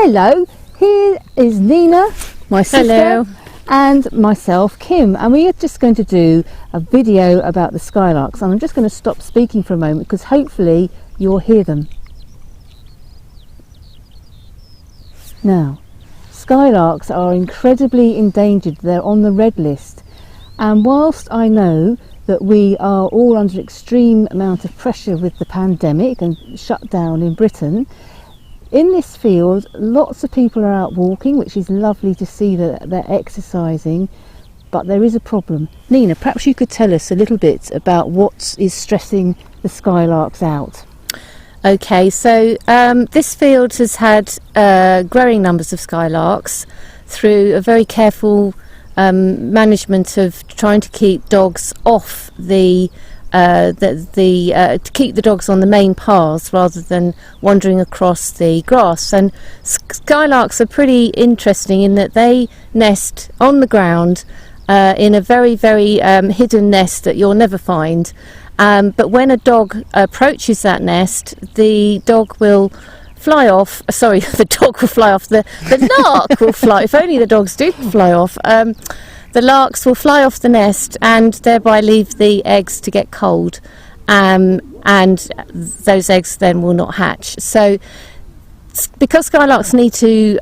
Hello, here is Nina, my sister. Hello. And myself, Kim, and we are just going to do a video about the Skylarks, and I'm just going to stop speaking for a moment because hopefully you'll hear them. Now, Skylarks are incredibly endangered. They're on the red list, and whilst I know that we are all under extreme amount of pressure with the pandemic and shutdown in Britain, in this field lots of people are out walking, which is lovely to see that they're exercising, but there is a problem. Nina, perhaps you could tell us a little bit about what is stressing the Skylarks out. Okay, so this field has had growing numbers of Skylarks through a very careful management of trying to keep dogs off to keep the dogs on the main paths rather than wandering across the grass. And Skylarks are pretty interesting in that they nest on the ground in a very hidden nest that you'll never find. But when a dog approaches that nest, the dog will fly off. Sorry, the dog will fly off. The lark will fly. If only the dogs do fly off. The larks will fly off the nest and thereby leave the eggs to get cold, and those eggs then will not hatch. So because Skylarks need to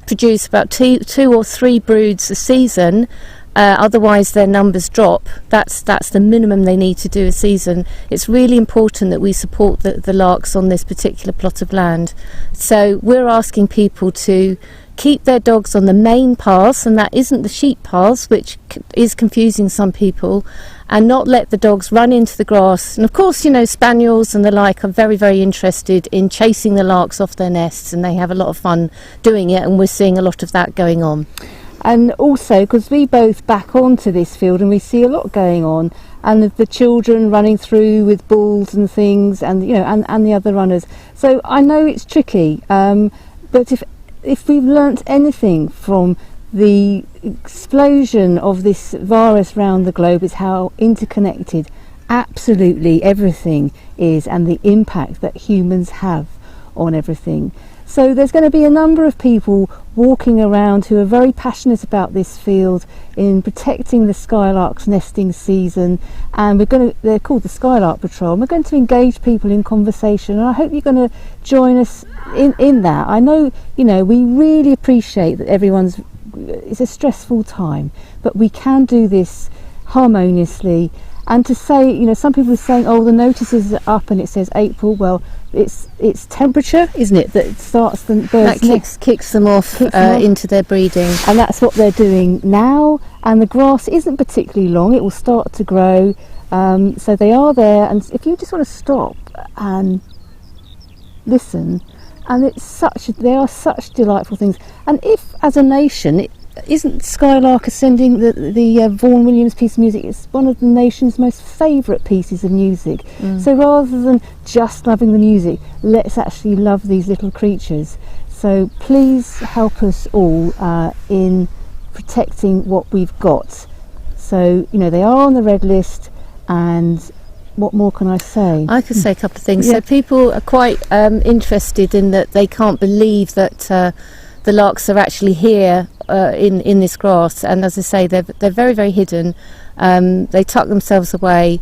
produce about two or three broods a season, otherwise their numbers drop. That's the minimum they need to do a season. It's really important that we support the larks on this particular plot of land. So we're asking people to keep their dogs on the main paths, and that isn't the sheep paths, which is confusing some people, and not let the dogs run into the grass. And of course, you know, spaniels and the like are very interested in chasing the larks off their nests, and they have a lot of fun doing it, and we're seeing a lot of that going on. And also, because we both back onto this field and we see a lot going on, and the children running through with balls and things, and you know, and the other runners. So I know it's tricky, but if we've learnt anything from the explosion of this virus around the globe, it's how interconnected absolutely everything is, and the impact that humans have on everything. So there's going to be a number of people walking around who are very passionate about this field in protecting the Skylarks nesting season, and they're called the Skylark Patrol, and we're going to engage people in conversation, and I hope you're going to join us in that. I know, you know, we really appreciate that it's a stressful time, but we can do this harmoniously. And to say, you know, some people are saying, oh, the notice is up and it says April. Well, it's temperature, isn't it, that starts the birds' that kicks them off into their breeding, and that's what they're doing now. And the grass isn't particularly long; it will start to grow. So they are there, and if you just want to stop and listen, and they are such delightful things. And if, as a nation, isn't Skylark ascending the Vaughan Williams piece of music? It's one of the nation's most favourite pieces of music. So rather than just loving the music, let's actually love these little creatures. So please help us all in protecting what we've got. So, you know, they are on the red list, and what more can I say? I could say a couple of things. Yeah. So people are quite interested in that. They can't believe that the larks are actually here in this grass, and as I say, they're very hidden. They tuck themselves away.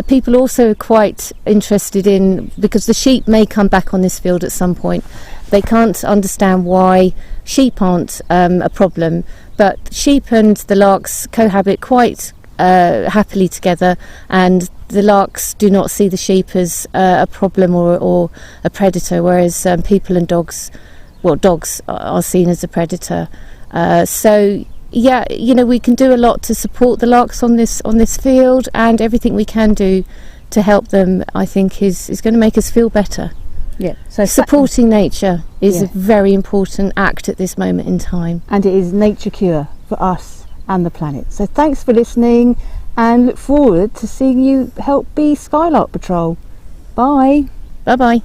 People also are quite interested in, because the sheep may come back on this field at some point. They can't understand why sheep aren't a problem, but sheep and the larks cohabit quite happily together, and the larks do not see the sheep as a problem or a predator, whereas people and dogs are seen as a predator. So yeah, you know, we can do a lot to support the larks on this field, and everything we can do to help them, I think, is going to make us feel better. Yeah. So supporting nature is a very important act at this moment in time, and it is nature cure for us and the planet. So thanks for listening, and look forward to seeing you help be Skylark Patrol. Bye. Bye.